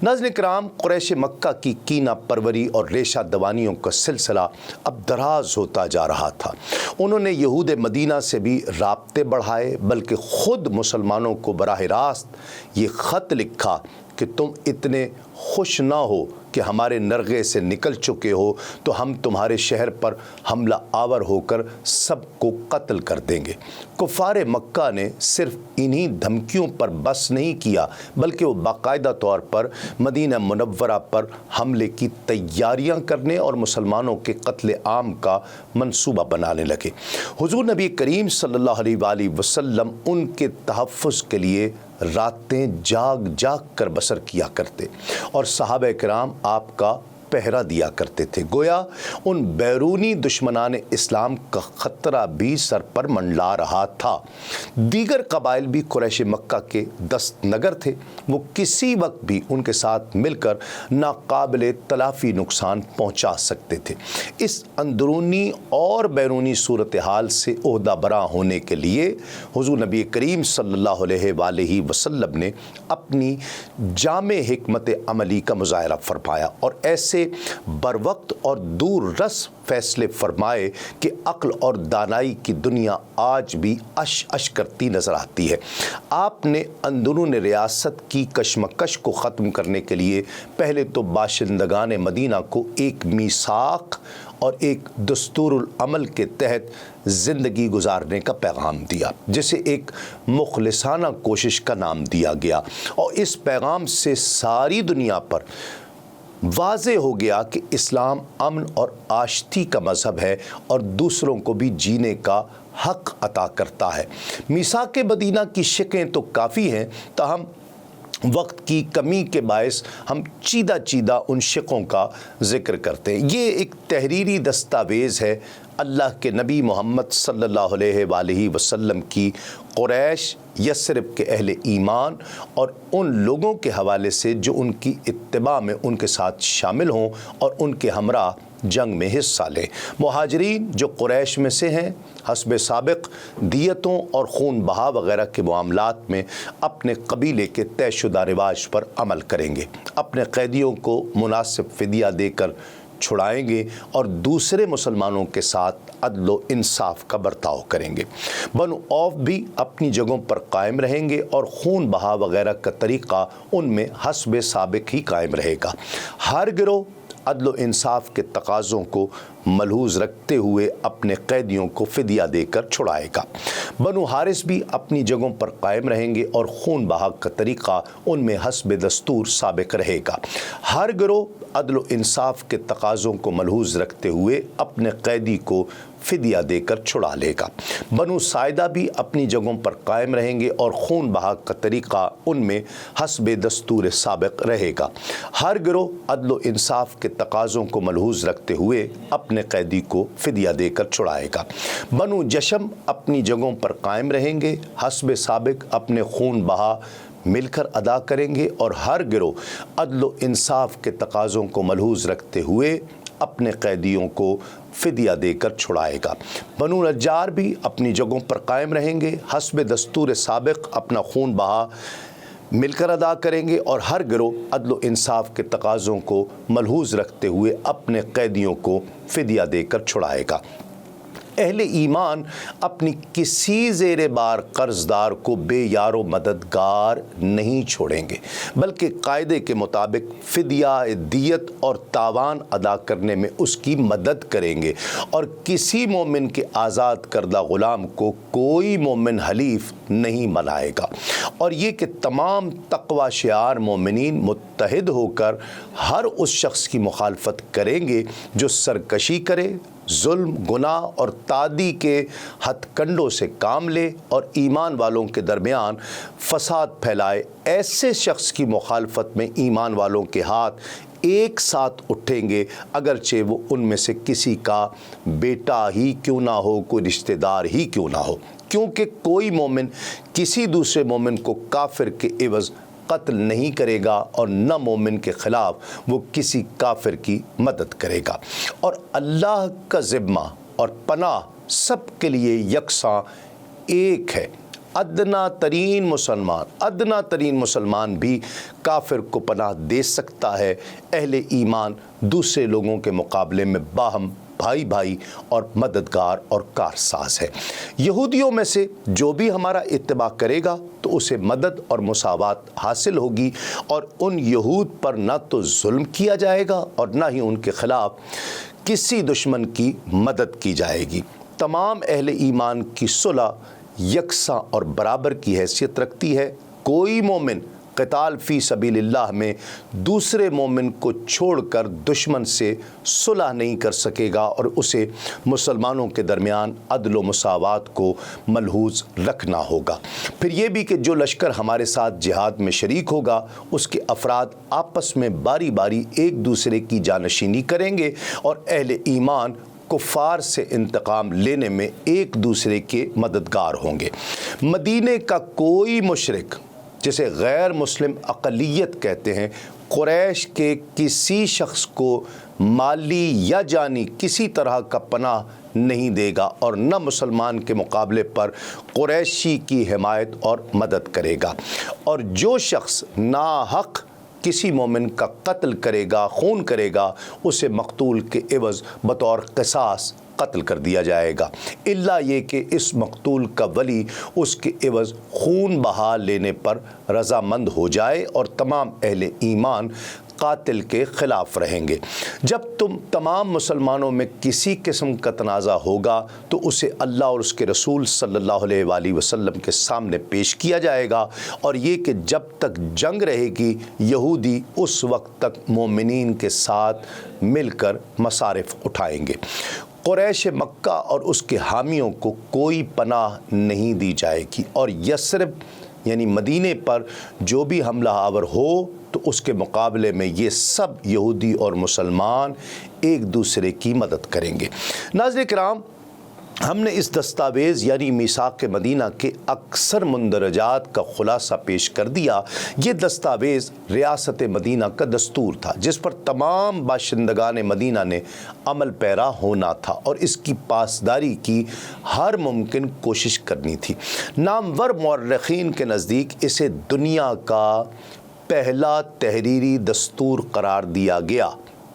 ناظرین کرام، قریش مکہ کی کینہ پروری اور ریشہ دوانیوں کا سلسلہ اب دراز ہوتا جا رہا تھا۔ انہوں نے یہود مدینہ سے بھی رابطے بڑھائے، بلکہ خود مسلمانوں کو براہ راست یہ خط لکھا کہ تم اتنے خوش نہ ہو کہ ہمارے نرغے سے نکل چکے ہو تو ہم تمہارے شہر پر حملہ آور ہو کر سب کو قتل کر دیں گے۔ کفار مکہ نے صرف انہی دھمکیوں پر بس نہیں کیا بلکہ وہ باقاعدہ طور پر مدینہ منورہ پر حملے کی تیاریاں کرنے اور مسلمانوں کے قتل عام کا منصوبہ بنانے لگے۔ حضور نبی کریم صلی اللہ علیہ وآلہ وسلم ان کے تحفظ کے لیے راتیں جاگ جاگ کر بسر کیا کرتے اور صحابہ کرام آپ کا پہرا دیا کرتے تھے۔ گویا ان بیرونی دشمنان اسلام کا خطرہ بھی سر پر منڈلا رہا تھا۔ دیگر قبائل بھی قریش مکہ کے دست نگر تھے، وہ کسی وقت بھی ان کے ساتھ مل کر ناقابل تلافی نقصان پہنچا سکتے تھے۔ اس اندرونی اور بیرونی صورتحال سے عہدہ برآں ہونے کے لیے حضور نبی کریم صلی اللہ علیہ وآلہ وسلم نے اپنی جامع حکمت عملی کا مظاہرہ فرمایا اور ایسے بروقت اور دور رس فیصلے فرمائے کہ عقل اور دانائی کی دنیا آج بھی اش اش کرتی نظر آتی ہے۔ آپ نے اندرون ریاست کی کشمکش کو ختم کرنے کے لیے پہلے تو باشندگان مدینہ کو ایک میثاق اور ایک دستور العمل کے تحت زندگی گزارنے کا پیغام دیا، جسے ایک مخلصانہ کوشش کا نام دیا گیا، اور اس پیغام سے ساری دنیا پر واضح ہو گیا کہ اسلام امن اور آشتی کا مذہب ہے اور دوسروں کو بھی جینے کا حق عطا کرتا ہے۔ میثاق مدینہ کی شقیں تو کافی ہیں، تاہم وقت کی کمی کے باعث ہم چیدہ چیدہ ان شقوں کا ذکر کرتے ہیں۔ یہ ایک تحریری دستاویز ہے اللہ کے نبی محمد صلی اللہ علیہ وآلہ وسلم کی قریش، یثرب کے اہل ایمان اور ان لوگوں کے حوالے سے جو ان کی اتباع میں ان کے ساتھ شامل ہوں اور ان کے ہمراہ جنگ میں حصہ لیں۔ مہاجرین جو قریش میں سے ہیں حسب سابق دیتوں اور خون بہا وغیرہ کے معاملات میں اپنے قبیلے کے طے شدہ رواج پر عمل کریں گے، اپنے قیدیوں کو مناسب فدیہ دے کر چھڑائیں گے اور دوسرے مسلمانوں کے ساتھ عدل و انصاف کا برتاؤ کریں گے۔ بنو اوف بھی اپنی جگہوں پر قائم رہیں گے اور خون بہا وغیرہ کا طریقہ ان میں حسب سابق ہی قائم رہے گا۔ ہر گروہ عدل و انصاف کے تقاضوں کو ملحوظ رکھتے ہوئے اپنے قیدیوں کو فدیہ دے کر چھڑائے گا۔ بنو حارث بھی اپنی جگہوں پر قائم رہیں گے اور خون بہا کا طریقہ ان میں حسب دستور سابق رہے گا۔ ہر گروہ عدل و انصاف کے تقاضوں کو ملحوظ رکھتے ہوئے اپنے قیدی کو فدیہ دے کر چھڑا لے گا۔ بنو ساعدہ بھی اپنی جگہوں پر قائم رہیں گے اور خون بہا کا طریقہ ان میں حسب دستور سابق رہے گا۔ ہر گروہ عدل و انصاف کے تقاضوں کو ملحوظ رکھتے ہوئے اپنے قیدی کو فدیہ دے کر چھڑائے گا۔ بنو جشم اپنی جگہوں پر قائم رہیں گے، حسب سابق اپنے خون بہا مل کر ادا کریں گے اور ہر گروہ عدل و انصاف کے تقاضوں کو ملحوظ رکھتے ہوئے اپنے قیدیوں کو فدیہ دے کر چھڑائے گا۔ بنو نجار بھی اپنی جگہوں پر قائم رہیں گے، حسب دستور سابق اپنا خون بہا مل کر ادا کریں گے اور ہر گروہ عدل و انصاف کے تقاضوں کو ملحوظ رکھتے ہوئے اپنے قیدیوں کو فدیہ دے کر چھڑائے گا۔ اہل ایمان اپنی کسی زیر بار قرض دار کو بے یار و مددگار نہیں چھوڑیں گے، بلکہ قاعدے کے مطابق فدیہ، دیت اور تاوان ادا کرنے میں اس کی مدد کریں گے، اور کسی مومن کے آزاد کردہ غلام کو کوئی مومن حلیف نہیں بنائے گا، اور یہ کہ تمام تقوی شعار مومنین متحد ہو کر ہر اس شخص کی مخالفت کریں گے جو سرکشی کرے، ظلم، گناہ اور تعدی کے ہتھ کنڈوں سے کام لے اور ایمان والوں کے درمیان فساد پھیلائے۔ ایسے شخص کی مخالفت میں ایمان والوں کے ہاتھ ایک ساتھ اٹھیں گے، اگرچہ وہ ان میں سے کسی کا بیٹا ہی کیوں نہ ہو، کوئی رشتہ دار ہی کیوں نہ ہو، کیونکہ کوئی مومن کسی دوسرے مومن کو کافر کے عوض قتل نہیں کرے گا اور نہ مومن کے خلاف وہ کسی کافر کی مدد کرے گا، اور اللہ کا ذمہ اور پناہ سب کے لیے یکساں ایک ہے۔ ادنا ترین مسلمان بھی کافر کو پناہ دے سکتا ہے۔ اہل ایمان دوسرے لوگوں کے مقابلے میں باہم بھائی بھائی اور مددگار اور کارساز ہے۔ یہودیوں میں سے جو بھی ہمارا اتباع کرے گا تو اسے مدد اور مساوات حاصل ہوگی، اور ان یہود پر نہ تو ظلم کیا جائے گا اور نہ ہی ان کے خلاف کسی دشمن کی مدد کی جائے گی۔ تمام اہل ایمان کی صلح یکساں اور برابر کی حیثیت رکھتی ہے۔ کوئی مومن قتال فی سبیل اللہ میں دوسرے مومن کو چھوڑ کر دشمن سے صلح نہیں کر سکے گا، اور اسے مسلمانوں کے درمیان عدل و مساوات کو ملحوظ رکھنا ہوگا۔ پھر یہ بھی کہ جو لشکر ہمارے ساتھ جہاد میں شریک ہوگا اس کے افراد آپس میں باری باری ایک دوسرے کی جانشینی کریں گے، اور اہل ایمان کفار سے انتقام لینے میں ایک دوسرے کے مددگار ہوں گے۔ مدینے کا کوئی مشرک، جسے غیر مسلم اقلیت کہتے ہیں، قریش کے کسی شخص کو مالی یا جانی کسی طرح کا پناہ نہیں دے گا، اور نہ مسلمان کے مقابلے پر قریشی کی حمایت اور مدد کرے گا۔ اور جو شخص ناحق کسی مومن کا قتل کرے گا، خون کرے گا، اسے مقتول کے عوض بطور قصاص قتل کر دیا جائے گا، الا یہ کہ اس مقتول کا ولی اس کے عوض خون بہا لینے پر رضامند ہو جائے، اور تمام اہل ایمان قاتل کے خلاف رہیں گے۔ جب تمام مسلمانوں میں کسی قسم کا تنازع ہوگا تو اسے اللہ اور اس کے رسول صلی اللہ علیہ وآلہ وسلم کے سامنے پیش کیا جائے گا، اور یہ کہ جب تک جنگ رہے گی یہودی اس وقت تک مومنین کے ساتھ مل کر مصارف اٹھائیں گے۔ قریش مکہ اور اس کے حامیوں کو کوئی پناہ نہیں دی جائے گی، اور یثرب یعنی مدینے پر جو بھی حملہ آور ہو تو اس کے مقابلے میں یہ سب یہودی اور مسلمان ایک دوسرے کی مدد کریں گے۔ ناظرین کرام، ہم نے اس دستاویز یعنی میثاق مدینہ کے اکثر مندرجات کا خلاصہ پیش کر دیا۔ یہ دستاویز ریاست مدینہ کا دستور تھا جس پر تمام باشندگان مدینہ نے عمل پیرا ہونا تھا، اور اس کی پاسداری کی ہر ممکن کوشش کرنی تھی۔ نامور مورخین کے نزدیک اسے دنیا کا پہلا تحریری دستور قرار دیا گیا،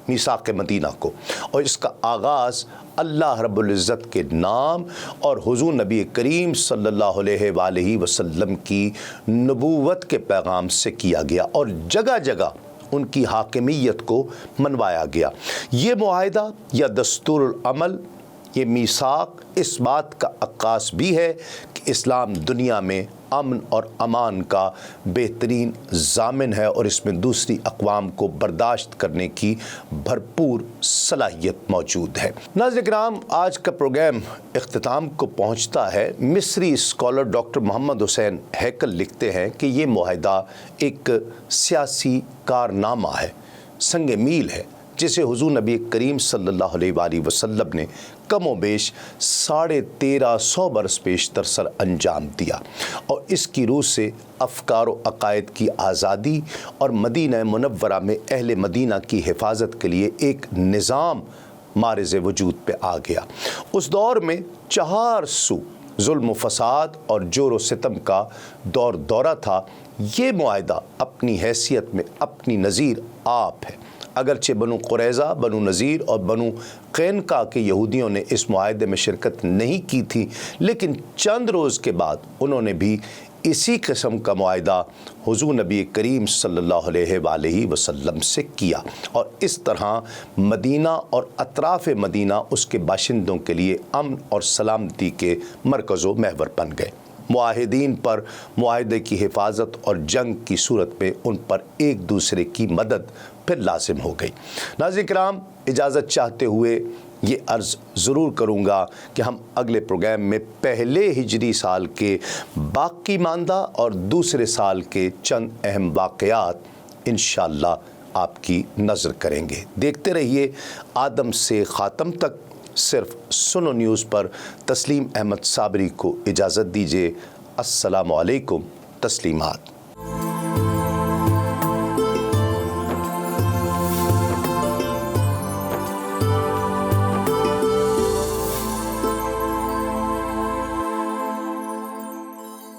میثاق مدینہ کو، اور اس کا آغاز اللہ رب العزت کے نام اور حضور نبی کریم صلی اللہ علیہ وآلہ وسلم کی نبوت کے پیغام سے کیا گیا، اور جگہ جگہ ان کی حاکمیت کو منوایا گیا۔ یہ معاہدہ یا دستور العمل، یہ میثاق اس بات کا عکاس بھی ہے کہ اسلام دنیا میں امن اور امان کا بہترین ضامن ہے، اور اس میں دوسری اقوام کو برداشت کرنے کی بھرپور صلاحیت موجود ہے۔ ناظرین کرام، آج کا پروگرام اختتام کو پہنچتا ہے۔ مصری اسکالر ڈاکٹر محمد حسین ہیکل لکھتے ہیں کہ یہ معاہدہ ایک سیاسی کارنامہ ہے، سنگ میل ہے، جسے حضور نبی کریم صلی اللہ علیہ وآلہ وسلم نے کم و بیش 1350 برس پیشتر سر انجام دیا، اور اس کی روح سے افکار و عقائد کی آزادی اور مدینہ منورہ میں اہل مدینہ کی حفاظت کے لیے ایک نظام مارز وجود پہ آ گیا۔ اس دور میں 4 سو ظلم و فساد اور جور و ستم کا دورہ تھا۔ یہ معاہدہ اپنی حیثیت میں اپنی نظیر آپ ہے۔ اگرچہ بنو قریظہ، بنو نذیر اور بنو قینقاع کے یہودیوں نے اس معاہدے میں شرکت نہیں کی تھی، لیکن چند روز کے بعد انہوں نے بھی اسی قسم کا معاہدہ حضور نبی کریم صلی اللہ علیہ وآلہ وسلم سے کیا، اور اس طرح مدینہ اور اطراف مدینہ اس کے باشندوں کے لیے امن اور سلامتی کے مرکز و محور بن گئے۔ معاہدین پر معاہدے کی حفاظت اور جنگ کی صورت میں ان پر ایک دوسرے کی مدد پھر لازم ہو گئی۔ ناظرین کرام، اجازت چاہتے ہوئے یہ عرض ضرور کروں گا کہ ہم اگلے پروگرام میں پہلے ہجری سال کے باقی ماندہ اور دوسرے سال کے چند اہم واقعات انشاءاللہ آپ کی نظر کریں گے۔ دیکھتے رہیے آدم سے خاتم تک صرف سنو نیوز پر۔ تسلیم احمد صابری کو اجازت دیجیے۔ السلام علیکم، تسلیمات۔